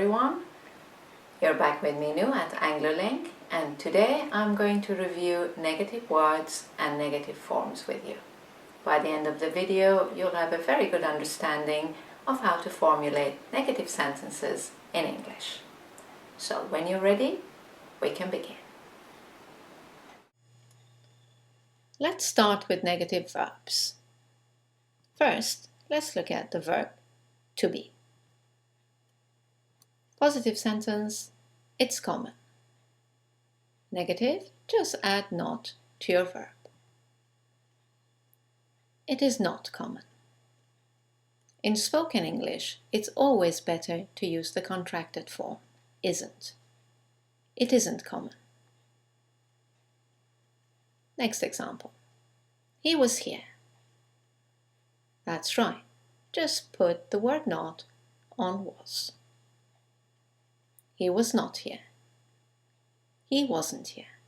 everyone, you're back with me Nu at AngloLink, and today I'm going to review negative words and negative forms with you. By the end of the video you'll have a very good understanding of how to formulate negative sentences in English. So when you're ready, we can begin. Let's start with negative verbs. First, let's look at the verb to be. Positive sentence, it's common. Negative, just add not to your verb. It is not common. In spoken English, it's always better to use the contracted form, isn't. It isn't common. Next example. He was here. That's right. Just put the word not on was. He was not here. He wasn't here.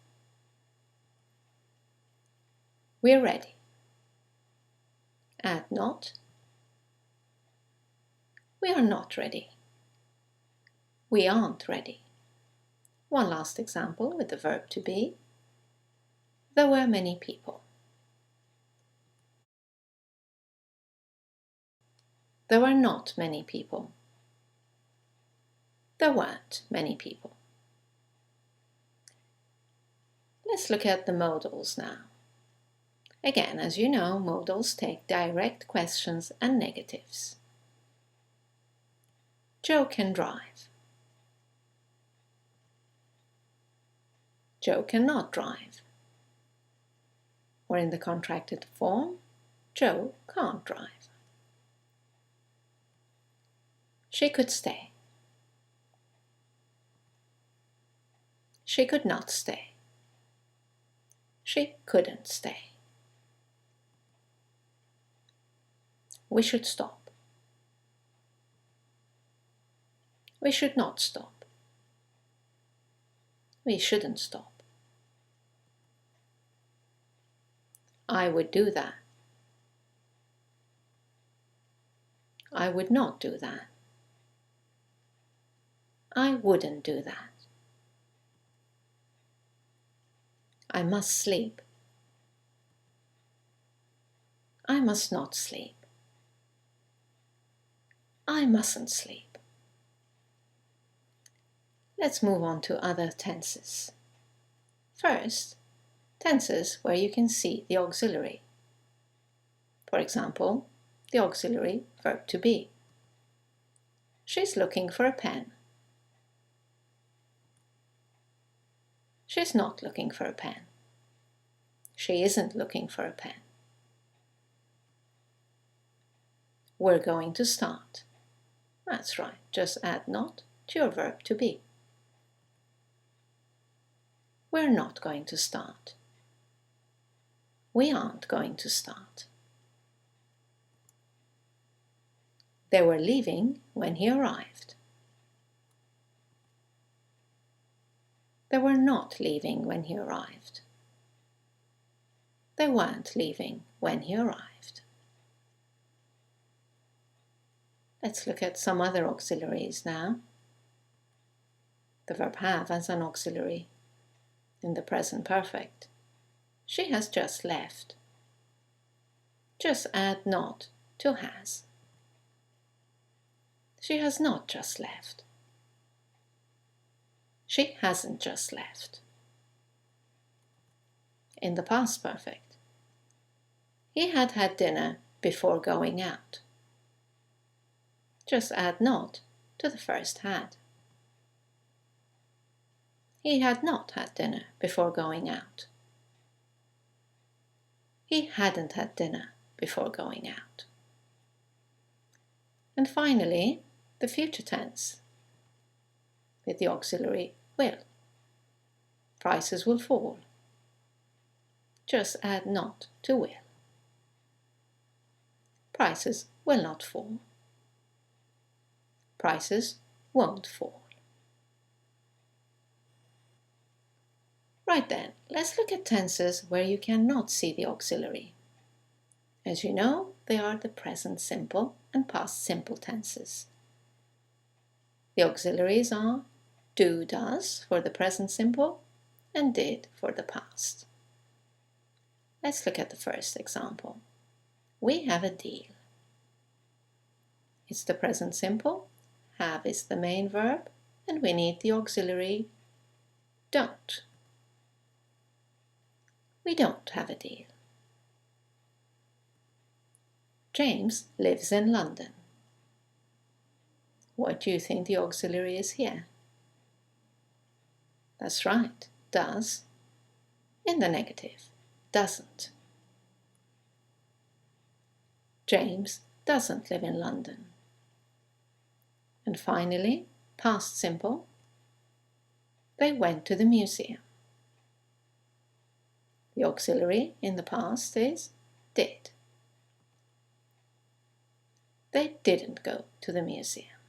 We're ready. Add not. We are not ready. We aren't ready. One last example with the verb to be. There were many people. There were not many people. There weren't many people. Let's look at the modals now. Again, as you know, modals take direct questions and negatives. Joe can drive. Joe cannot drive. Or in the contracted form, Joe can't drive. She could stay. She could not stay. She couldn't stay. We should stop. We should not stop. We shouldn't stop. I would do that. I would not do that. I wouldn't do that. I must sleep. I must not sleep. I mustn't sleep. Let's move on to other tenses. First, tenses where you can see the auxiliary. For example, the auxiliary verb to be. She's looking for a pen. She's not looking for a pen. She isn't looking for a pen. We're going to start. That's right, just add not to your verb to be. We're not going to start. We aren't going to start. They were leaving when he arrived. They were not leaving when he arrived. They weren't leaving when he arrived. Let's look at some other auxiliaries now. The verb have as an auxiliary in the present perfect. She has just left. Just add not to has. She has not just left. She hasn't just left. In the past perfect. He had had dinner before going out. Just add not to the first had. He had not had dinner before going out. He hadn't had dinner before going out. And finally, the future tense with the auxiliary will. Prices will fall. Just add not to will. Prices will not fall. Prices won't fall. Right then, let's look at tenses where you cannot see the auxiliary. As you know, they are the present simple and past simple tenses. The auxiliaries are do, does for the present simple and did for the past. Let's look at the first example. We have a deal. It's the present simple, have is the main verb, and we need the auxiliary don't. We don't have a deal. James lives in London. What do you think the auxiliary is here? That's right, does, in the negative, doesn't. James doesn't live in London. And finally, past simple, they went to the museum. The auxiliary in the past is did. They didn't go to the museum.